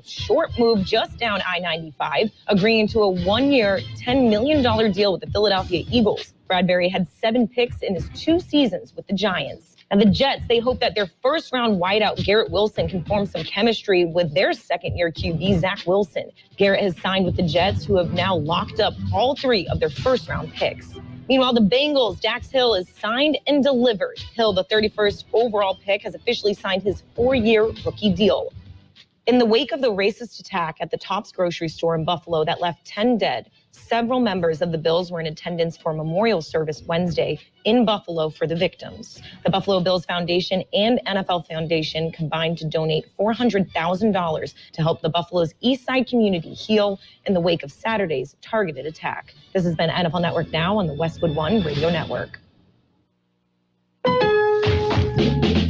short move just down I-95, agreeing to a one-year, $10 million deal with the Philadelphia Eagles. Bradbury had 7 picks in his 2 seasons with the Giants. And the Jets, they hope that their first-round wideout, Garrett Wilson, can form some chemistry with their second-year QB, Zach Wilson. Garrett has signed with the Jets, who have now locked up all 3 of their first-round picks. Meanwhile, the Bengals, Dax Hill is signed and delivered. Hill, the 31st overall pick, has officially signed his 4-year rookie deal. In the wake of the racist attack at the Tops grocery store in Buffalo that left 10 dead, several members of the Bills were in attendance for a memorial service Wednesday in Buffalo for the victims. The Buffalo Bills Foundation and NFL Foundation combined to donate $400,000 to help the Buffalo's East Side community heal in the wake of Saturday's targeted attack. This has been NFL Network Now on the Westwood One Radio Network.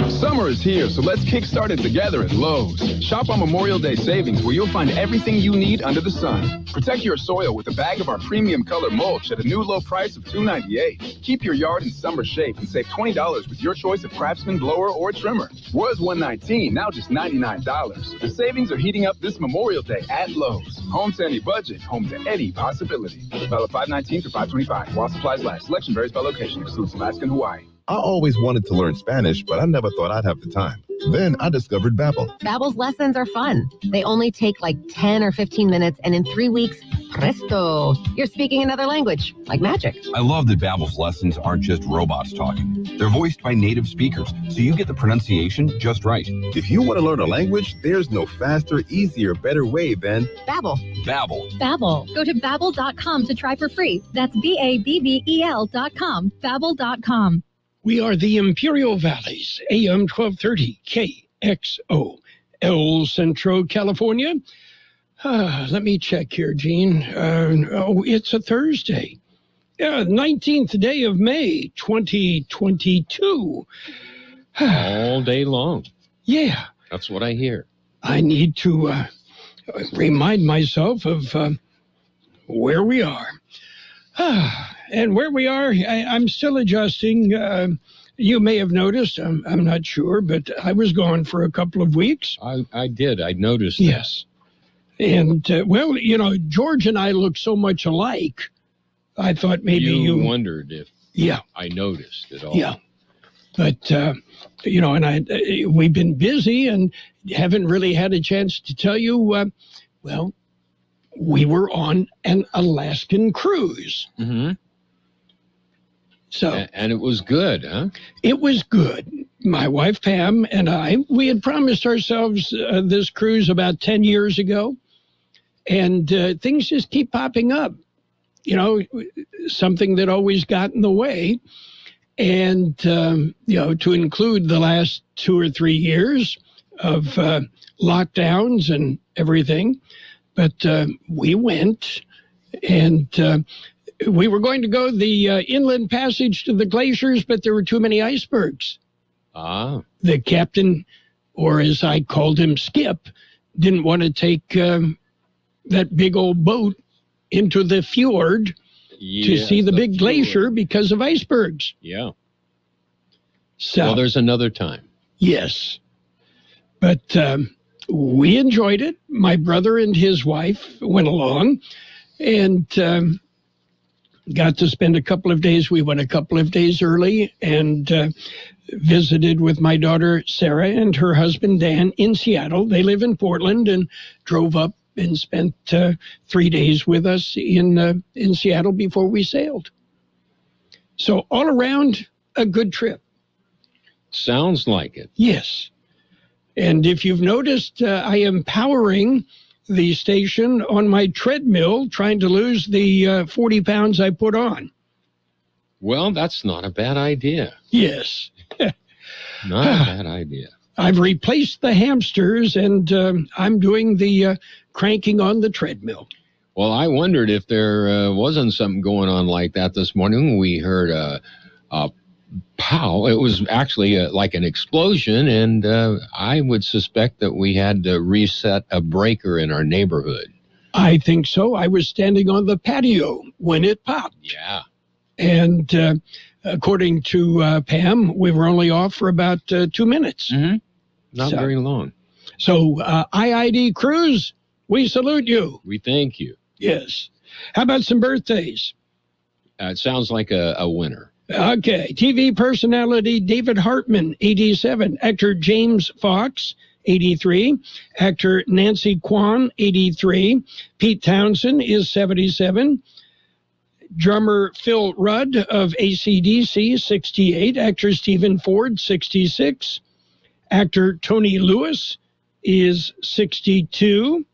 Summer is here, so let's kickstart it together at Lowe's. Shop on Memorial Day savings, where you'll find everything you need under the sun. Protect your soil with a bag of our premium color mulch at a new low price of $2.98. Keep your yard in summer shape and save $20 with your choice of Craftsman blower or trimmer. Was $119, now just $99. The savings are heating up this Memorial Day at Lowe's. Home to any budget, home to any possibility. Valid 5/19 through 5/25. While supplies last. Selection varies by location. Excludes Alaska and Hawaii. I always wanted to learn Spanish, but I never thought I'd have the time. Then I discovered Babbel. Babbel's lessons are fun. They only take like 10 or 15 minutes, and in 3 weeks, presto, you're speaking another language, like magic. I love that Babbel's lessons aren't just robots talking. They're voiced by native speakers, so you get the pronunciation just right. If you want to learn a language, there's no faster, easier, better way than Babbel. Babbel. Babbel. Go to Babbel.com to try for free. That's BABBEL.com. Babbel.com. We are the Imperial Valleys, AM 1230, KXO, El Centro, California. Let me check here, Gene. It's a Thursday. 19th day of May, 2022. All day long. Yeah. That's what I hear. I need to remind myself of where we are. And where we are, I'm still adjusting. You may have noticed, I'm not sure, but I was gone for a couple of weeks. I did. I noticed. Yes. And, well, you know, George and I look so much alike. I thought maybe you wondered if I noticed at all. Yeah. But, you know, and we've been busy and haven't really had a chance to tell you, well, we were on an Alaskan cruise. Mm-hmm. So, and it was good, huh? It was good. My wife, Pam, and I, we had promised ourselves this cruise about 10 years ago. And things just keep popping up. You know, something that always got in the way. And, you know, to include the last 2 or 3 years of lockdowns and everything. But we went, and we were going to go the inland passage to the glaciers, but there were too many icebergs. Ah. The captain, or as I called him, Skip, didn't want to take that big old boat into the fjord to see the big glacier because of icebergs. Yeah. So, well, there's another time. Yes. But we enjoyed it. My brother and his wife went along and got to spend a couple of days. We went a couple of days early and visited with my daughter, Sarah, and her husband, Dan, in Seattle. They live in Portland, and drove up and spent 3 days with us in Seattle before we sailed. So all around, a good trip. Sounds like it. Yes. And if you've noticed, I am powering the station on my treadmill, trying to lose the 40 pounds I put on. Well, that's not a bad idea. Yes. Not a bad idea. I've replaced the hamsters, and I'm doing the cranking on the treadmill. Well, I wondered if there wasn't something going on like that this morning. We heard a pow. It was actually like an explosion, and I would suspect that we had to reset a breaker in our neighborhood. I think so. I was standing on the patio when it popped. Yeah. And according to Pam, we were only off for about 2 minutes. Mm-hmm. Not very long. So, IID Cruise, we salute you. We thank you. Yes. How about some birthdays? It sounds like a winner. Okay. TV personality David Hartman, 87. Actor James Fox, 83. Actor Nancy Kwan, 83. Pete Townsend is 77. Drummer Phil Rudd of AC/DC, 68. Actor Stephen Ford, 66. Actor Tony Lewis is 62.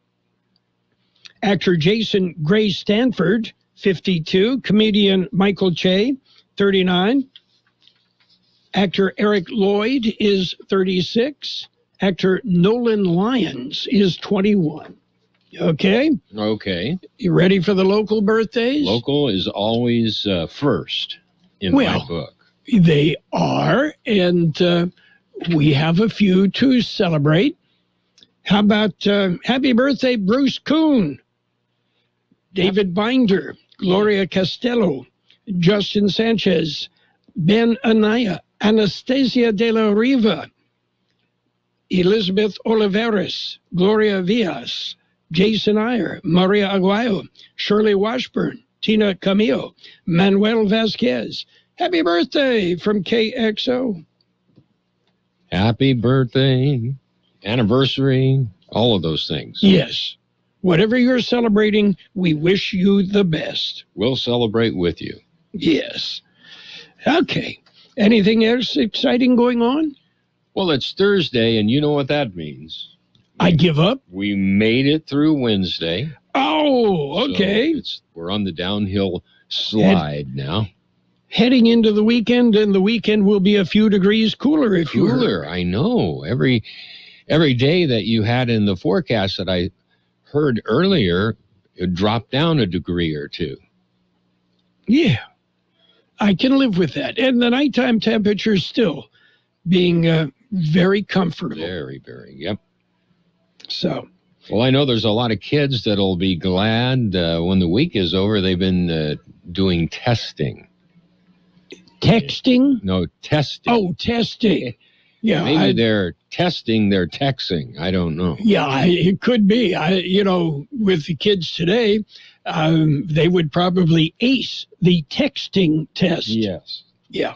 Actor Jason Gray Stanford, 52. Comedian Michael Che, 39. Actor Eric Lloyd is 36. Actor Nolan Lyons is 21. Okay? Okay. You ready for the local birthdays? Local is always first in my book. They are, and we have a few to celebrate. How about happy birthday, Bruce Kuhn, David Binder, Gloria Castello, Justin Sanchez, Ben Anaya, Anastasia de la Riva, Elizabeth Oliveras, Gloria Villas, Jason Iyer, Maria Aguayo, Shirley Washburn, Tina Camillo, Manuel Vasquez. Happy birthday from KXO. Happy birthday, anniversary, all of those things. Yes. Whatever you're celebrating, we wish you the best. We'll celebrate with you. Yes. Okay. Anything else exciting going on? Well, it's Thursday, and you know what that means. I give up. We made it through Wednesday. Oh, okay. So we're on the downhill slide now. Heading into the weekend, and the weekend will be a few degrees cooler. Cooler, I know. Every day that you had in the forecast that I heard earlier, it dropped down a degree or two. Yeah, I can live with that. And the nighttime temperature still being very comfortable. Very, very, yep. So. Well, I know there's a lot of kids that'll be glad when the week is over. They've been doing testing. Texting? No, testing. Oh, testing. Yeah, maybe they're testing their texting. I don't know. Yeah, it could be. With the kids today, they would probably ace the texting test. Yes. Yeah.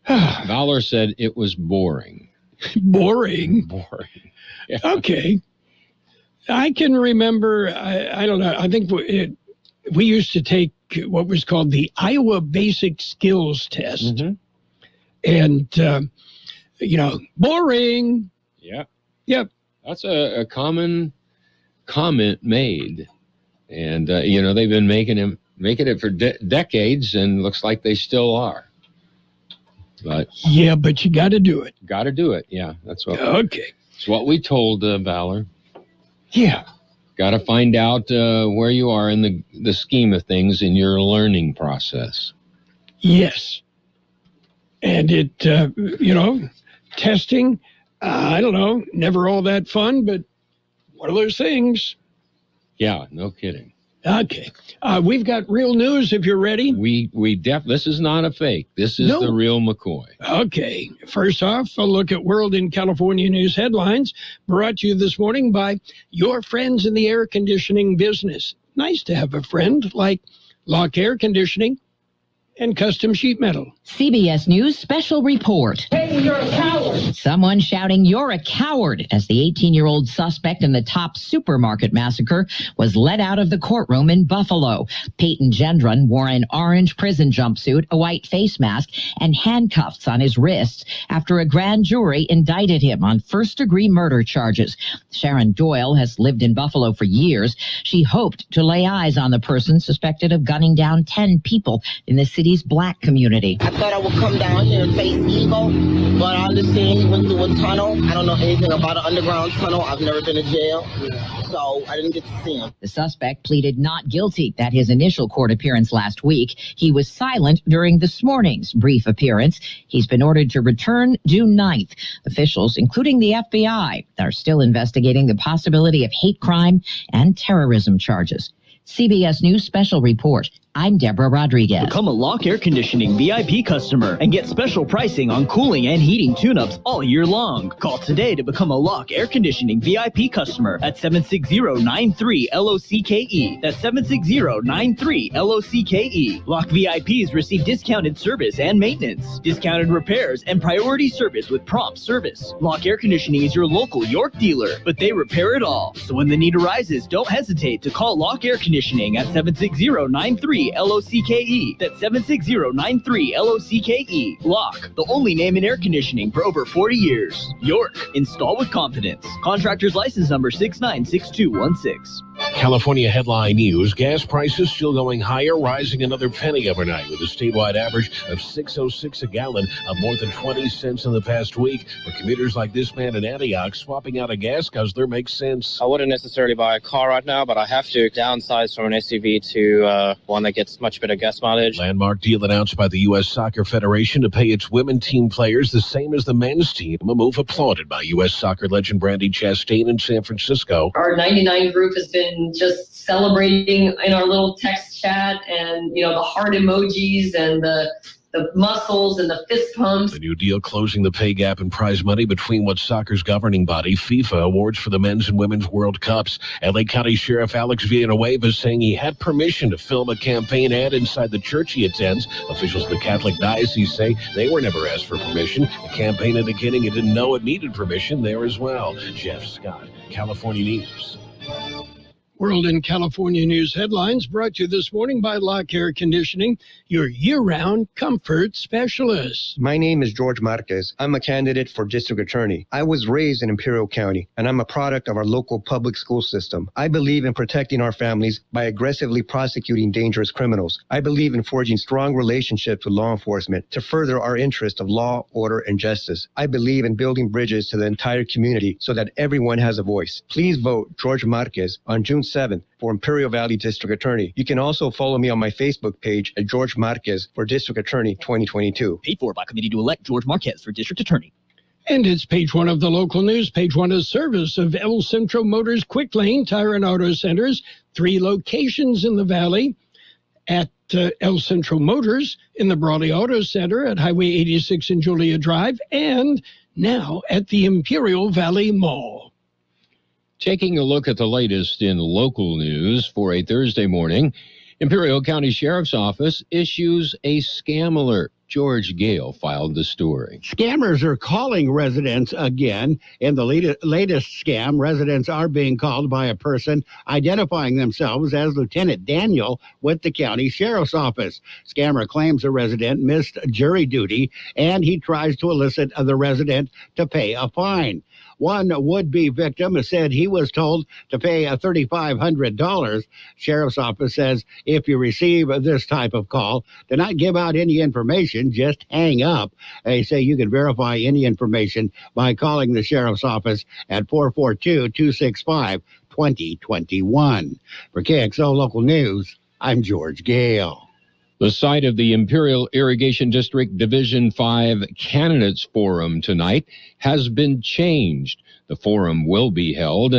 Valor said it was boring. Boring? Boring. Yeah. Okay. I can remember, I don't know, I think we used to take what was called the Iowa Basic Skills Test. Mm-hmm. And, boring. Yeah. Yep. That's a common comment made. And, they've been making it for decades, and looks like they still are. But yeah, but you got to do it. Got to do it. Yeah, that's what. Okay. It's what we told Valor. Yeah. Got to find out where you are in the scheme of things in your learning process. Yes. And it, testing, I don't know, never all that fun, but one of those things. Yeah, no kidding. Okay. We've got real news if you're ready. This is not a fake. This is the real McCoy. Okay. First off, a look at World in California news headlines brought to you this morning by your friends in the air conditioning business. Nice to have a friend like Lock Air Conditioning and Custom Sheet Metal. CBS News special report. Hey, you're a coward. Someone shouting, "You're a coward," as the 18-year-old suspect in the Top Supermarket massacre was led out of the courtroom in Buffalo. Peyton Gendron wore an orange prison jumpsuit, a white face mask, and handcuffs on his wrists after a grand jury indicted him on first-degree murder charges. Sharon Doyle has lived in Buffalo for years. She hoped to lay eyes on the person suspected of gunning down 10 people in the city's black community. I thought I would come down here and face evil, but I understand he went through a tunnel. I don't know anything about an underground tunnel. I've never been to jail, so I didn't get to see him. The suspect pleaded not guilty at his initial court appearance last week. He was silent during this morning's brief appearance. He's been ordered to return June 9th. Officials, including the FBI, are still investigating the possibility of hate crime and terrorism charges. CBS News special report. I'm Deborah Rodriguez. Become a Lock Air Conditioning VIP customer and get special pricing on cooling and heating tune-ups all year long. Call today to become a Lock Air Conditioning VIP customer at 760-93-LOCKE. That's 760-93-LOCKE. Lock VIPs receive discounted service and maintenance, discounted repairs, and priority service with prompt service. Lock Air Conditioning is your local York dealer, but they repair it all. So when the need arises, don't hesitate to call Lock Air Conditioning at 760-93-LOCKE. That's 760-93-LOCKE. Lock, the only name in air conditioning for over 40 years. York, install with confidence. Contractor's license number 696216. California headline news. Gas prices still going higher, rising another penny overnight with a statewide average of $6.06 a gallon, up more than 20 cents in the past week. For commuters like this man in Antioch, swapping out a gas guzzler makes sense. I wouldn't necessarily buy a car right now, but I have to downsize from an SUV to one that gets much better gas mileage. Landmark deal announced by the U.S. Soccer Federation to pay its women team players the same as the men's team, a move applauded by U.S. soccer legend Brandy Chastain in San Francisco. Our 99 group has been just celebrating in our little text chat, and the heart emojis and the muscles and the fist pumps. The new deal closing the pay gap in prize money between what soccer's governing body, FIFA, awards for the men's and women's World Cups. LA County Sheriff Alex Villanueva is saying he had permission to film a campaign ad inside the church he attends. Officials of the Catholic Diocese say they were never asked for permission. The campaign indicating it didn't know it needed permission there as well. Jeff Scott, California News. World and California News headlines brought to you this morning by Lock Air Conditioning, your year-round comfort specialist. My name is George Marquez. I'm a candidate for district attorney. I was raised in Imperial County, and I'm a product of our local public school system. I believe in protecting our families by aggressively prosecuting dangerous criminals. I believe in forging strong relationships with law enforcement to further our interest of law, order, and justice. I believe in building bridges to the entire community so that everyone has a voice. Please vote George Marquez on June 7th for Imperial Valley District Attorney. You can also follow me on my Facebook page at George Marquez for District Attorney 2022. Paid for by committee to elect George Marquez for District Attorney. And it's page one of the local news. Page one is service of El Centro Motors Quick Lane Tire and Auto Centers. 3 locations in the valley at El Centro Motors, in the Brawley Auto Center at Highway 86 and Julia Drive, and now at the Imperial Valley Mall. Taking a look at the latest in local news for a Thursday morning, Imperial County Sheriff's Office issues a scam alert. George Gale filed the story. Scammers are calling residents again. In the latest scam, residents are being called by a person identifying themselves as Lieutenant Daniel with the county sheriff's office. Scammer claims a resident missed jury duty, and he tries to elicit the resident to pay a fine. One would-be victim said he was told to pay $3,500. Sheriff's office says if you receive this type of call, do not give out any information, just hang up. They say you can verify any information by calling the sheriff's office at 442-265-2021. For KXO Local News, I'm George Gale. The site of the Imperial Irrigation District Division 5 Candidates Forum tonight has been changed. The forum will be held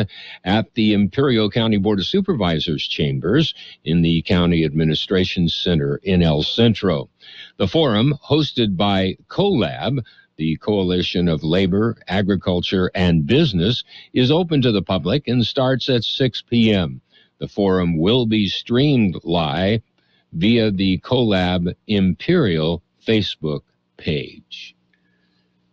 at the Imperial County Board of Supervisors chambers in the County Administration Center in El Centro. The forum, hosted by CoLab, the Coalition of Labor, Agriculture, and Business, is open to the public and starts at 6 p.m. The forum will be streamed live via the CoLab Imperial Facebook page.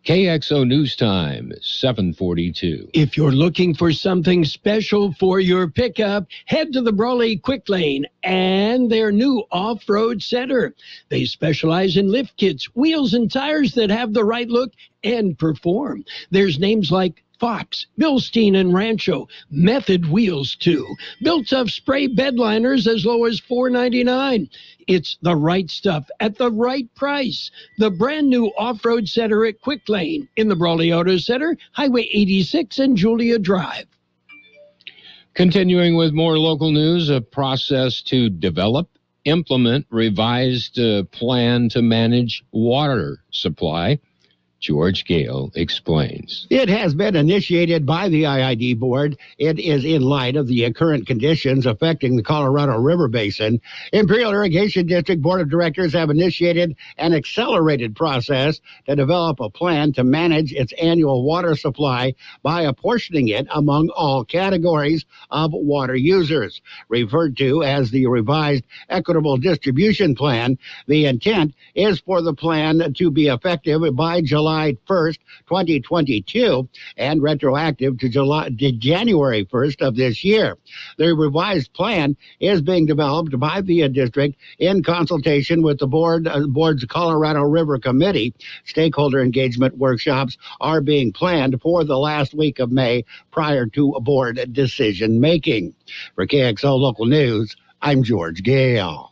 KXO News Time, 7:42. If you're looking for something special for your pickup, head to the Brawley Quick Lane and their new off-road center. They specialize in lift kits, wheels, and tires that have the right look and perform. There's names like Fox, Bilstein, and Rancho. Method wheels, too. Built-up spray bed liners as low as $4.99. It's the right stuff at the right price. The brand-new off-road center at Quick Lane in the Brawley Auto Center, Highway 86 and Julia Drive. Continuing with more local news, a process to develop, implement revised plan to manage water supply. George Gale explains. It has been initiated by the IID Board. It is in light of the current conditions affecting the Colorado River Basin. Imperial Irrigation District Board of Directors have initiated an accelerated process to develop a plan to manage its annual water supply by apportioning it among all categories of water users. Referred to as the Revised Equitable Distribution Plan, the intent is for the plan to be effective by July 1st, 2022, and retroactive to January 1st of this year. The revised plan is being developed by the district in consultation with the board's Colorado River Committee. Stakeholder engagement workshops are being planned for the last week of May prior to board decision making. For KXO Local News, I'm George Gale.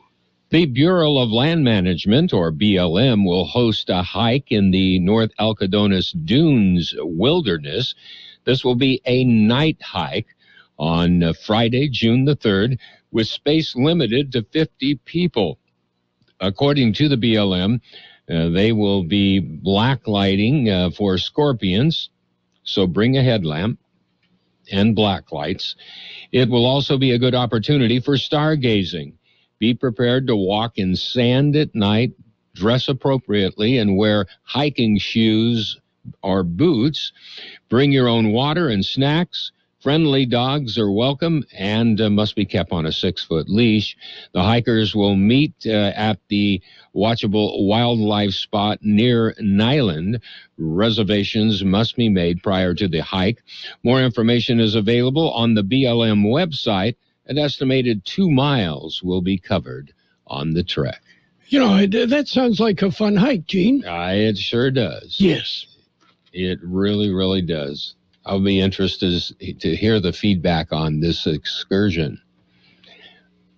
The Bureau of Land Management, or BLM, will host a hike in the North Alcodones Dunes Wilderness. This will be a night hike on Friday, June the 3rd, with space limited to 50 people. According to the BLM, they will be blacklighting for scorpions, so bring a headlamp and black lights. It will also be a good opportunity for stargazing. Be prepared to walk in sand at night, dress appropriately, and wear hiking shoes or boots. Bring your own water and snacks. Friendly dogs are welcome and must be kept on a 6-foot leash. The hikers will meet at the watchable wildlife spot near Nyland. Reservations must be made prior to the hike. More information is available on the BLM website. An estimated 2 miles will be covered on the trek. You know, that sounds like a fun hike, Gene. It sure does. Yes. It really, really does. I'll be interested to hear the feedback on this excursion.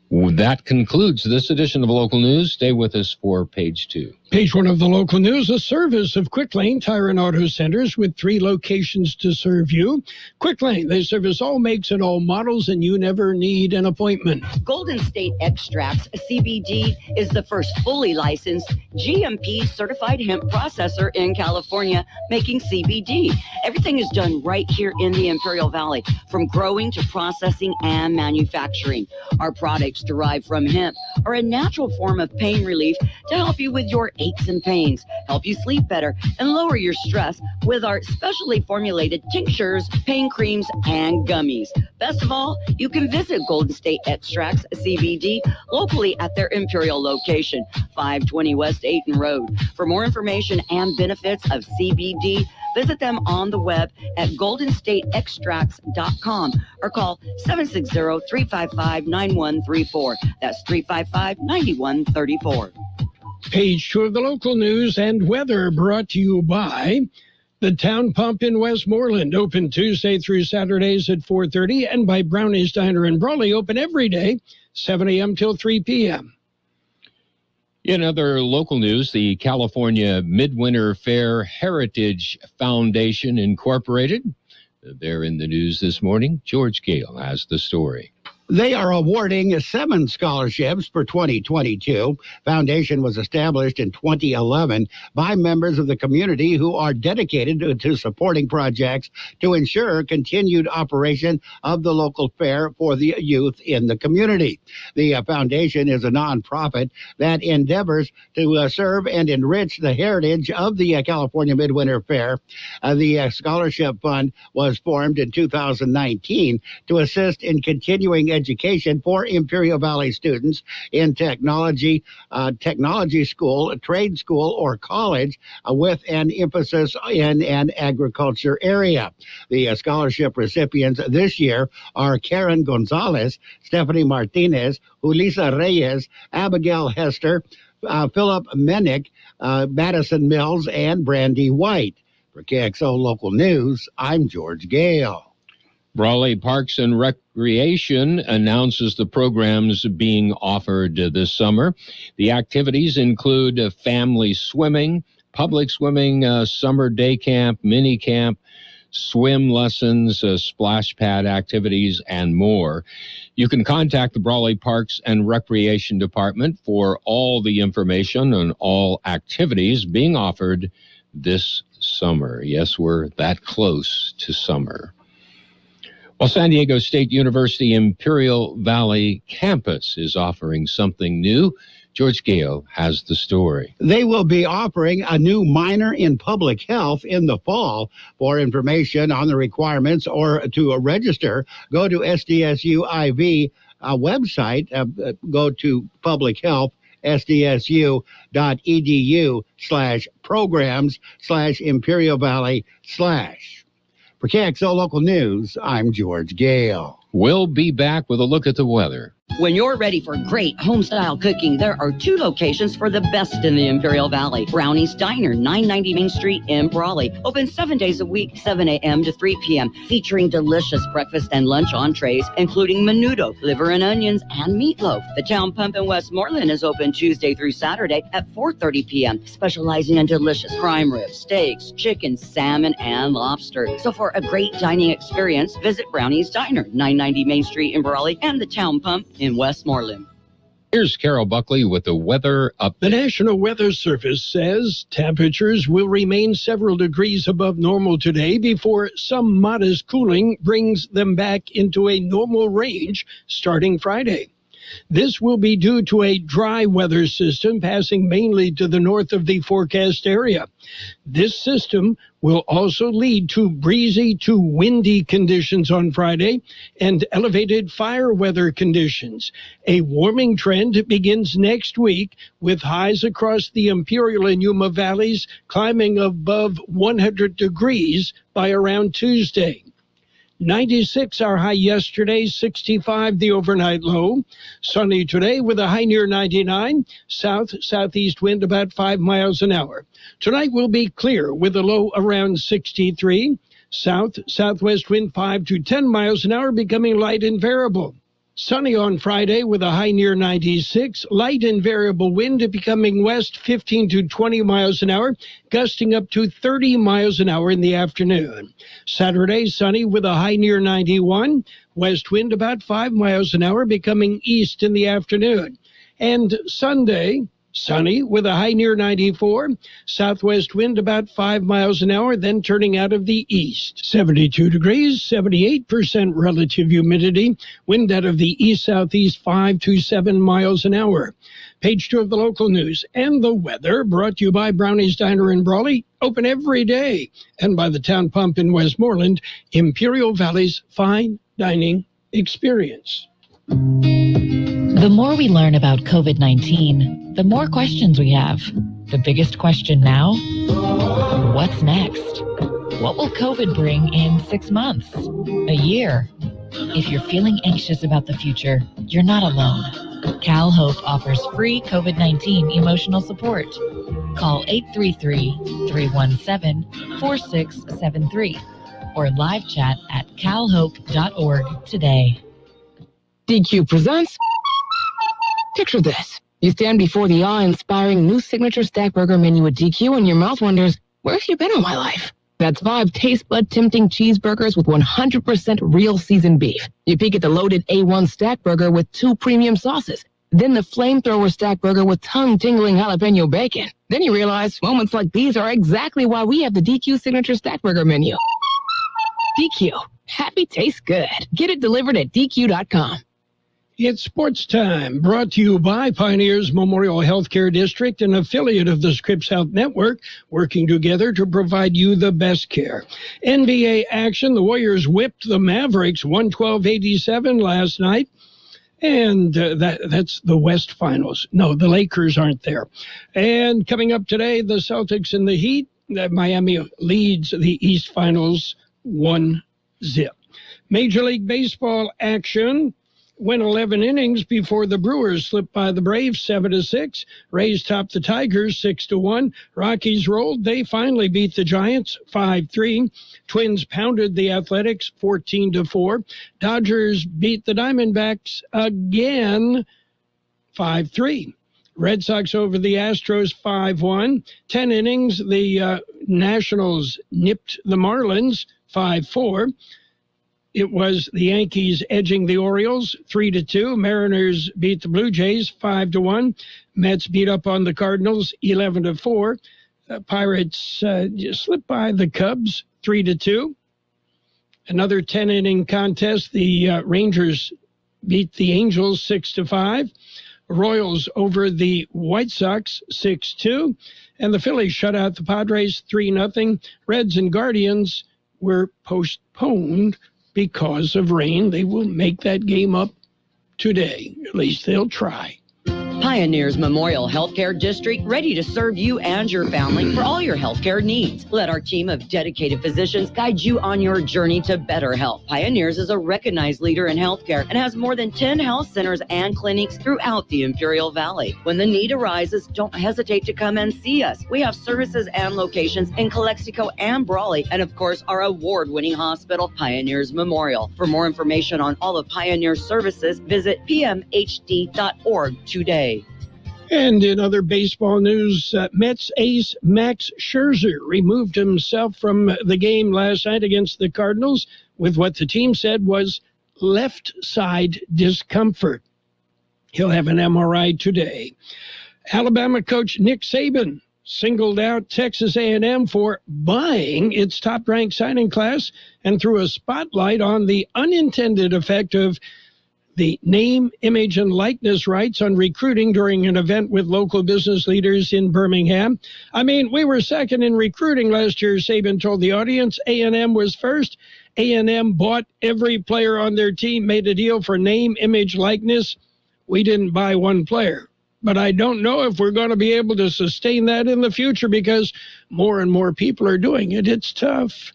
That concludes this edition of Local News. Stay with us for Page 2. Page 1 of the Local News, a service of Quick Lane Tire and Auto Centers with 3 locations to serve you. Quick Lane, they service all makes and all models, and you never need an appointment. Golden State Extracts, CBD, is the first fully licensed GMP certified hemp processor in California making CBD. Everything is done right here in the Imperial Valley, from growing to processing and manufacturing. Our products derived from hemp are a natural form of pain relief to help you with your aches and pains, help you sleep better, and lower your stress with our specially formulated tinctures, pain creams, and gummies. Best of all, you can visit Golden State Extracts CBD locally at their Imperial location, 520 West Ayton Road. For more information and benefits of CBD, visit them on the web at goldenstateextracts.com or call 760-355-9134. That's 355-9134. Page 2 of the Local News and weather brought to you by the Town Pump in Westmoreland, open Tuesday through Saturdays at 4:30, and by Brownie's Diner in Brawley, open every day, 7 a.m. till 3 p.m. In other local news, the California Midwinter Fair Heritage Foundation Incorporated. They're in the news this morning. George Gale has the story. They are awarding 7 scholarships for 2022. Foundation was established in 2011 by members of the community who are dedicated to supporting projects to ensure continued operation of the local fair for the youth in the community. The foundation is a nonprofit that endeavors to serve and enrich the heritage of the California Midwinter Fair. The scholarship fund was formed in 2019 to assist in continuing education for Imperial Valley students in technology school, trade school, or college with an emphasis in an agriculture area. The scholarship recipients this year are Karen Gonzalez, Stephanie Martinez, Julissa Reyes, Abigail Hester, Philip Menick, Madison Mills, and Brandy White. For KXO Local News, I'm George Gale. Brawley Parks and Recreation announces the programs being offered this summer. The activities include family swimming, public swimming, summer day camp, mini camp, swim lessons, splash pad activities, and more. You can contact the Brawley Parks and Recreation Department for all the information on all activities being offered this summer. Yes, we're that close to summer. Well, San Diego State University Imperial Valley campus is offering something new. George Gale has the story. They will be offering a new minor in public health in the fall. For information on the requirements or to register, go to SDSU-IV website, go to public health, sdsu.edu/programs/Imperial Valley/. For Kxo Local News, I'm George Gale. We'll be back with a look at the weather. When you're ready for great home-style cooking, there are 2 locations for the best in the Imperial Valley. Brownie's Diner, 990 Main Street in Brawley. Open 7 days a week, 7 a.m. to 3 p.m., featuring delicious breakfast and lunch entrees, including menudo, liver and onions, and meatloaf. The Town Pump in Westmoreland is open Tuesday through Saturday at 4:30 p.m., specializing in delicious prime ribs, steaks, chicken, salmon, and lobster. So for a great dining experience, visit Brownie's Diner, 990 Main Street in Brawley, and the Town Pump in Westmoreland. Here's Carroll Buckley with the weather update. The National Weather Service says temperatures will remain several degrees above normal today before some modest cooling brings them back into a normal range starting Friday. This will be due to a dry weather system passing mainly to the north of the forecast area. This system will also lead to breezy to windy conditions on Friday and elevated fire weather conditions. A warming trend begins next week with highs across the Imperial and Yuma valleys climbing above 100 degrees by around Tuesday. 96 our high yesterday, 65 the overnight low. Sunny today with a high near 99. South-southeast wind about 5 miles an hour. Tonight will be clear with a low around 63. South-southwest wind 5 to 10 miles an hour, becoming light and variable. Sunny on Friday with a high near 96. Light and variable wind becoming west 15 to 20 miles an hour, gusting up to 30 miles an hour in the afternoon. Saturday, sunny with a high near 91. West wind about 5 miles an hour, becoming east in the afternoon. And Sunday, sunny with a high near 94. Southwest wind about 5 miles an hour, then turning out of the east. 72 degrees, 78% relative humidity. Wind out of the east-southeast 5 to 7 miles an hour. Page 2 of the local news and the weather brought to you by Brownie's Diner in Brawley, open every day, and by the Town Pump in Westmoreland, Imperial Valley's fine dining experience. The more we learn about COVID-19, the more questions we have. The biggest question now, what's next? What will COVID bring in 6 months, a year? If you're feeling anxious about the future, you're not alone. Cal Hope offers free COVID-19 emotional support. Call 833-317-4673 or live chat at calhope.org today. DQ presents. Picture this. You stand before the awe-inspiring new signature stack burger menu at DQ and your mouth wonders, where have you been all my life? That's 5 taste bud tempting cheeseburgers with 100% real seasoned beef. You peek at the loaded A1 stack burger with 2 premium sauces. Then the flamethrower stack burger with tongue-tingling jalapeno bacon. Then you realize moments like these are exactly why we have the DQ signature stack burger menu. DQ. Happy tastes good. Get it delivered at DQ.com. It's sports time, brought to you by Pioneers Memorial Healthcare District, an affiliate of the Scripps Health Network, working together to provide you the best care. NBA action, the Warriors whipped the Mavericks 112-87 last night, and that's the West Finals. No, the Lakers aren't there. And coming up today, the Celtics and the Heat. Miami leads the East Finals 1-0. Major League Baseball action. Went 11 innings before the Brewers slipped by the Braves 7-6. Rays topped the Tigers 6-1. Rockies rolled. They finally beat the Giants 5-3. Twins pounded the Athletics 14-4. Dodgers beat the Diamondbacks again 5-3. Red Sox over the Astros 5-1. 10 innings. The Nationals nipped the Marlins 5-4. It was the Yankees edging the Orioles 3-2. Mariners beat the Blue Jays 5-1. Mets beat up on the Cardinals 11-4. Pirates just slipped by the Cubs 3-2. Another 10-inning contest. The Rangers beat the Angels 6-5. Royals over the White Sox 6-2. And the Phillies shut out the Padres 3-0. Reds and Guardians were postponed because of rain. They will make that game up today. At least they'll try. Pioneers Memorial Healthcare District, ready to serve you and your family for all your healthcare needs. Let our team of dedicated physicians guide you on your journey to better health. Pioneers is a recognized leader in healthcare and has more than 10 health centers and clinics throughout the Imperial Valley. When the need arises, don't hesitate to come and see us. We have services and locations in Calexico and Brawley, and of course, our award-winning hospital, Pioneers Memorial. For more information on all of Pioneer's services, visit pmhd.org today. And in other baseball news, Mets ace Max Scherzer removed himself from the game last night against the Cardinals with what the team said was left side discomfort. He'll have an MRI today. Alabama coach Nick Saban singled out Texas A&M for buying its top-ranked signing class and threw a spotlight on the unintended effect of the name, image, and likeness rights on recruiting during an event with local business leaders in Birmingham. I mean, we were second in recruiting last year, Saban told the audience. A&M was first. A&M bought every player on their team, made a deal for name, image, likeness. We didn't buy one player. But I don't know if we're going to be able to sustain that in the future because more and more people are doing it. It's tough.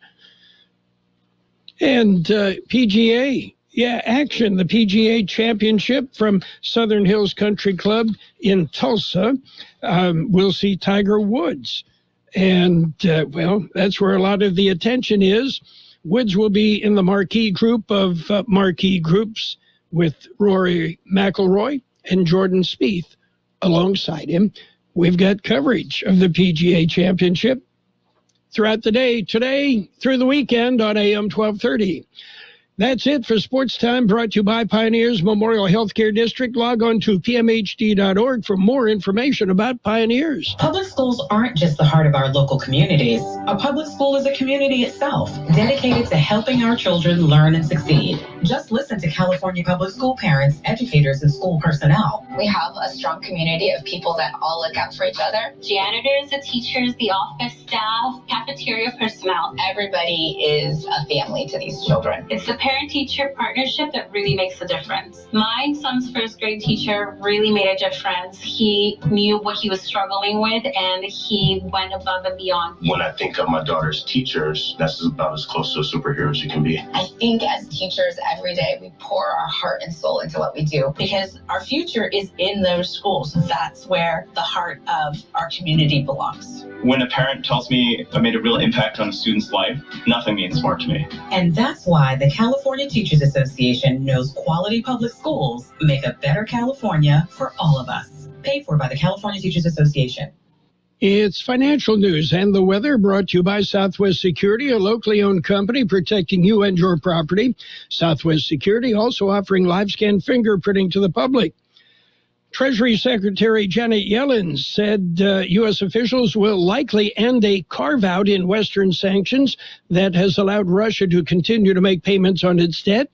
And PGA. Yeah, action. The PGA Championship from Southern Hills Country Club in Tulsa. We'll see Tiger Woods. And, well, that's where a lot of the attention is. Woods will be in the marquee group of marquee groups with Rory McIlroy and Jordan Spieth alongside him. We've got coverage of the PGA Championship throughout the day, today, through the weekend on AM 1230. That's it for Sports Time, brought to you by Pioneers Memorial Healthcare District. Log on to pmhd.org for more information about Pioneers. Public schools aren't just the heart of our local communities. A public school is a community itself, dedicated to helping our children learn and succeed. Just listen to California public school parents, educators, and school personnel. We have a strong community of people that all look out for each other. Janitors, the teachers, the office staff, cafeteria personnel. Everybody is a family to these children. It's the parent-teacher partnership that really makes a difference. My son's first grade teacher really made a difference. He knew what he was struggling with, and he went above and beyond. When I think of my daughter's teachers, that's about as close to a superhero as you can be. I think as teachers, every day we pour our heart and soul into what we do because our future is in those schools. That's where the heart of our community belongs. When a parent tells me I made a real impact on a student's life, nothing means more to me. And that's why the California Teachers Association knows quality public schools make a better California for all of us. Paid for by the California Teachers Association. It's financial news and the weather brought to you by Southwest Security, a locally owned company protecting you and your property. Southwest Security also offering live scan fingerprinting to the public. Treasury Secretary Janet Yellen said U.S. officials will likely end a carve-out in Western sanctions that has allowed Russia to continue to make payments on its debt.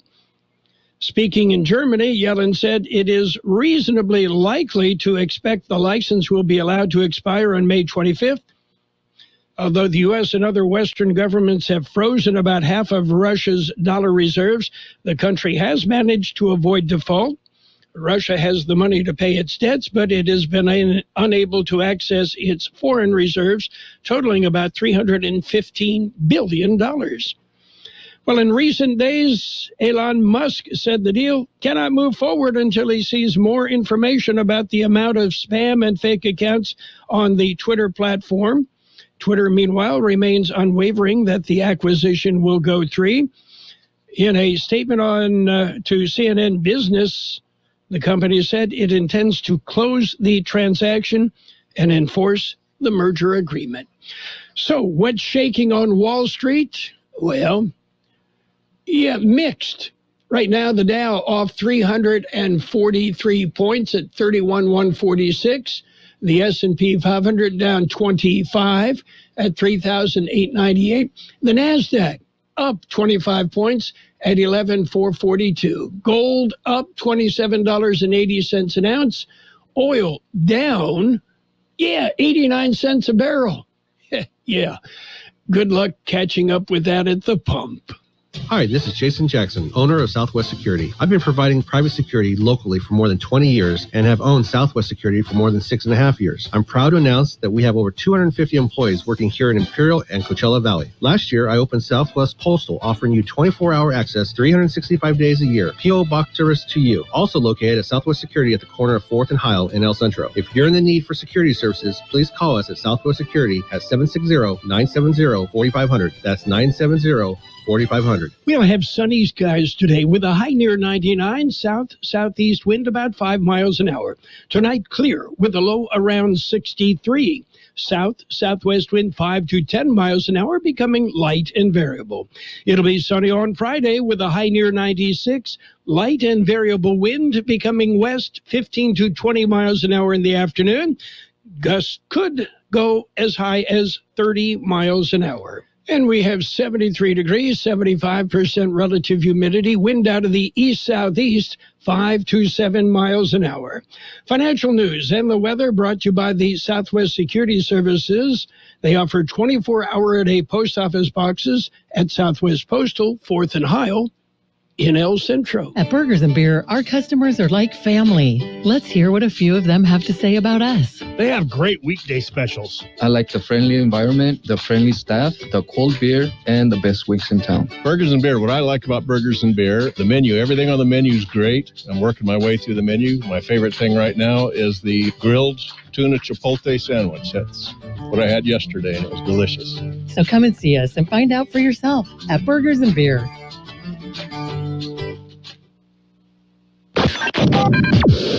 Speaking in Germany, Yellen said it is reasonably likely to expect the license will be allowed to expire on May 25th. Although the U.S. and other Western governments have frozen about half of Russia's dollar reserves, the country has managed to avoid default. Russia has the money to pay its debts, but it has been unable to access its foreign reserves, totaling about $315 billion. Well, in recent days, Elon Musk said the deal cannot move forward until he sees more information about the amount of spam and fake accounts on the Twitter platform. Twitter, meanwhile, remains unwavering that the acquisition will go through. In a statement to CNN Business, the company said it intends to close the transaction and enforce the merger agreement. So what's shaking on Wall Street? Well, yeah, mixed. Right now, the Dow off 343 points at 31,146. The S&P 500 down 25 at 3,898. The NASDAQ up 25 points at 11,442. Gold up $27.80 an ounce. Oil down, 89 cents a barrel. Yeah. Good luck catching up with that at the pump. Hi, this is Jason Jackson, owner of Southwest Security. I've been providing private security locally for more than 20 years and have owned Southwest Security for more than 6.5 years. I'm proud to announce that we have over 250 employees working here in Imperial and Coachella Valley. Last year, I opened Southwest Postal, offering you 24-hour access 365 days a year. P.O. Box service to you. Also located at Southwest Security at the corner of 4th and Heil in El Centro. If you're in the need for security services, please call us at Southwest Security at 760-970-4500. That's 970-4500. We don't have sunny skies today with a high near 99, south-southeast wind about 5 miles an hour. Tonight, clear with a low around 63. South-southwest wind 5 to 10 miles an hour, becoming light and variable. It'll be sunny on Friday with a high near 96. Light and variable wind becoming west 15 to 20 miles an hour in the afternoon. Gusts could go as high as 30 miles an hour. And we have 73 degrees, 75% relative humidity, wind out of the east-southeast, 5 to 7 miles an hour. Financial news and the weather brought to you by the Southwest Security Services. They offer 24-hour-a-day post office boxes at Southwest Postal, 4th and Heil, in El Centro. At Burgers and Beer, our customers are like family. Let's hear what a few of them have to say about us. They have great weekday specials. I like the friendly environment, the friendly staff, the cold beer, and the best wings in town. Burgers and Beer, what I like about Burgers and Beer, the menu, everything on the menu is great. I'm working my way through the menu. My favorite thing right now is the grilled tuna chipotle sandwich. That's what I had yesterday, and it was delicious. So come and see us and find out for yourself at Burgers and Beer.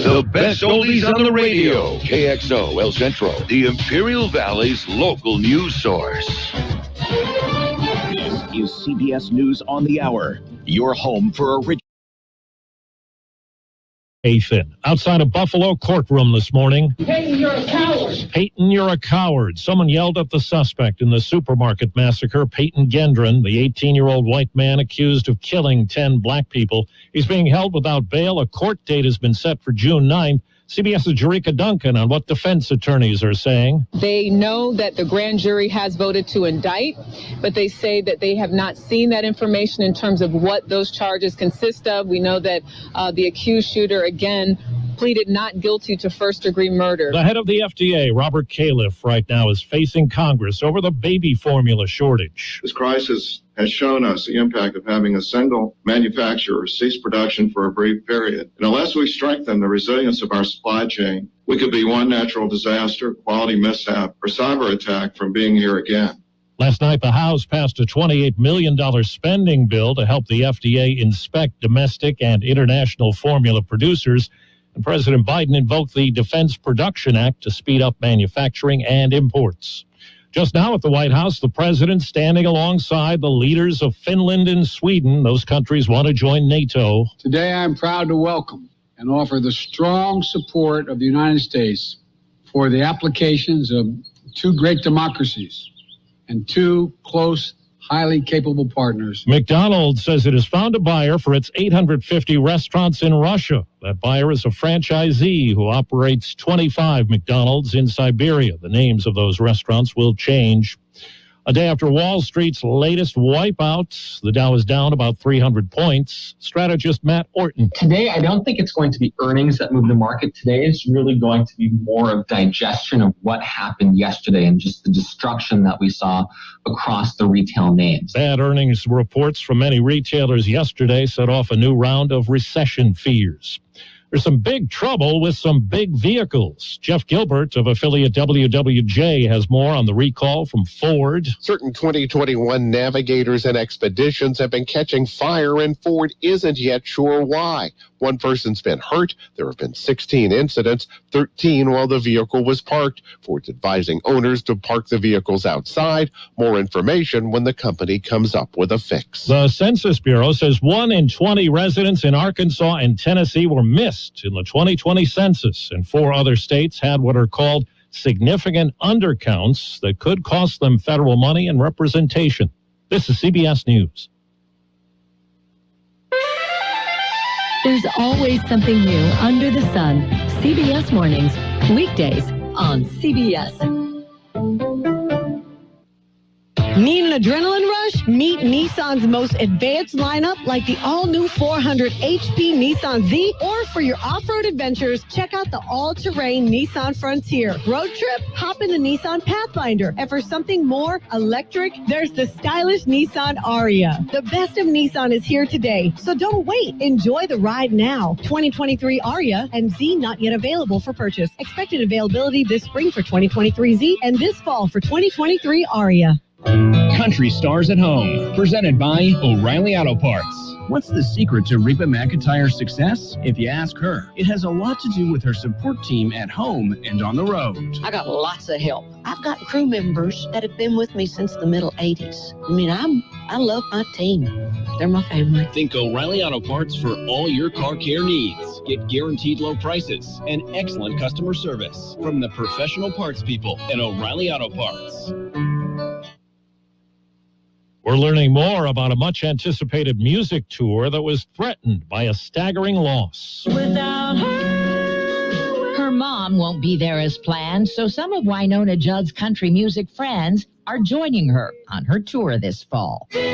The best oldies on the radio. KXO El Centro, the Imperial Valley's local news source. This is CBS News on the Hour, your home for original. Nathan, outside a Buffalo courtroom this morning. Peyton, you're a coward. Peyton, you're a coward. Someone yelled at the suspect in the supermarket massacre, Peyton Gendron, the 18-year-old white man accused of killing 10 black people. He's being held without bail. A court date has been set for June 9th. CBS's Jerika Duncan on what defense attorneys are saying. They know that the grand jury has voted to indict, but they say that they have not seen that information in terms of what those charges consist of. We know that the accused shooter, again, pleaded not guilty to first-degree murder. The head of the FDA, Robert Califf, right now is facing Congress over the baby formula shortage. This crisis has shown us the impact of having a single manufacturer cease production for a brief period. And unless we strengthen the resilience of our supply chain, we could be one natural disaster, quality mishap, or cyber attack from being here again. Last night, the House passed a $28 million spending bill to help the FDA inspect domestic and international formula producers. And President Biden invoked the Defense Production Act to speed up manufacturing and imports. Just now at the White House, the president standing alongside the leaders of Finland and Sweden. Those countries want to join NATO. Today, I'm proud to welcome and offer the strong support of the United States for the applications of two great democracies and two close, highly capable partners. McDonald's says it has found a buyer for its 850 restaurants in Russia. That buyer is a franchisee who operates 25 McDonald's in Siberia. The names of those restaurants will change. A day after Wall Street's latest wipeout, the Dow is down about 300 points. Strategist Matt Orton. Today, I don't think it's going to be earnings that move the market. Today is really going to be more of digestion of what happened yesterday and just the destruction that we saw across the retail names. Bad earnings reports from many retailers yesterday set off a new round of recession fears. There's some big trouble with some big vehicles. Jeff Gilbert of affiliate WWJ has more on the recall from Ford. Certain 2021 Navigators and Expeditions have been catching fire, and Ford isn't yet sure why. One person's been hurt. There have been 16 incidents, 13 while the vehicle was parked. Ford's advising owners to park the vehicles outside. More information when the company comes up with a fix. The Census Bureau says 1 in 20 residents in Arkansas and Tennessee were missed last in the 2020 census, and 4 other states had what are called significant undercounts that could cost them federal money and representation. This is CBS News. There's always something new under the sun. CBS Mornings, weekdays on CBS. Need an adrenaline rush? Meet Nissan's most advanced lineup like the all-new 400 HP Nissan Z, or for your off-road adventures, check out the all-terrain Nissan Frontier. Road trip? Hop in the Nissan Pathfinder. And for something more electric, there's the stylish Nissan Ariya. The best of Nissan is here today, so don't wait. Enjoy the ride now. 2023 Ariya and Z not yet available for purchase. Expected availability this spring for 2023 Z and this fall for 2023 Ariya. Country Stars at Home, presented by O'Reilly Auto Parts. What's the secret to Reba McEntire's success? If you ask her, it has a lot to do with her support team at home and on the road. I got lots of help. I've got crew members that have been with me since the middle 80s. I mean, I love my team. They're my family. Think O'Reilly Auto Parts for all your car care needs. Get guaranteed low prices and excellent customer service from the professional parts people at O'Reilly Auto Parts. We're learning more about a much-anticipated music tour that was threatened by a staggering loss. Without her mom won't be there as planned, so some of Wynonna Judd's country music friends are joining her on her tour this fall. Faith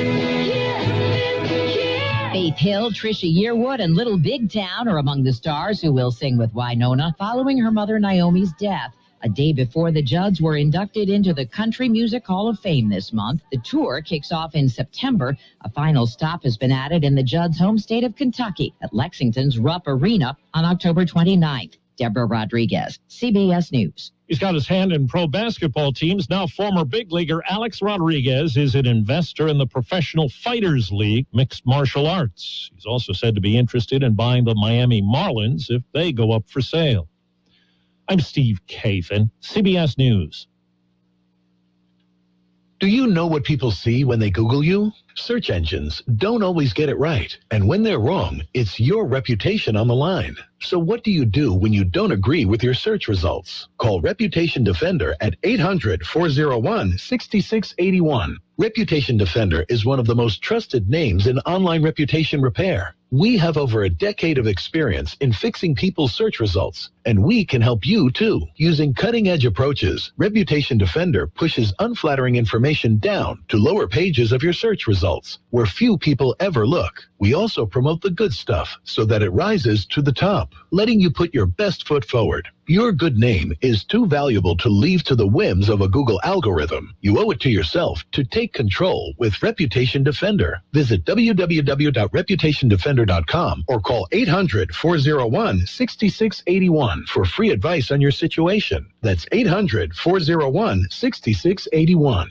Hill, Trisha Yearwood, and Little Big Town are among the stars who will sing with Wynonna following her mother Naomi's death. A day before the Judds were inducted into the Country Music Hall of Fame this month, the tour kicks off in September. A final stop has been added in the Judds' home state of Kentucky at Lexington's Rupp Arena on October 29th. Deborah Rodriguez, CBS News. He's got his hand in pro basketball teams. Now former big leaguer Alex Rodriguez is an investor in the Professional Fighters League Mixed Martial Arts. He's also said to be interested in buying the Miami Marlins if they go up for sale. I'm Steve Kathan, CBS News. Do you know what people see when they Google you? Search engines don't always get it right. And when they're wrong, it's your reputation on the line. So what do you do when you don't agree with your search results? Call Reputation Defender at 800-401-6681. Reputation Defender is one of the most trusted names in online reputation repair. We have over a decade of experience in fixing people's search results, and we can help you too. Using cutting-edge approaches, Reputation Defender pushes unflattering information down to lower pages of your search results, where few people ever look. We also promote the good stuff so that it rises to the top, letting you put your best foot forward. Your good name is too valuable to leave to the whims of a Google algorithm. You owe it to yourself to take control with Reputation Defender. Visit www.reputationdefender.com or call 800-401-6681 for free advice on your situation. That's 800-401-6681.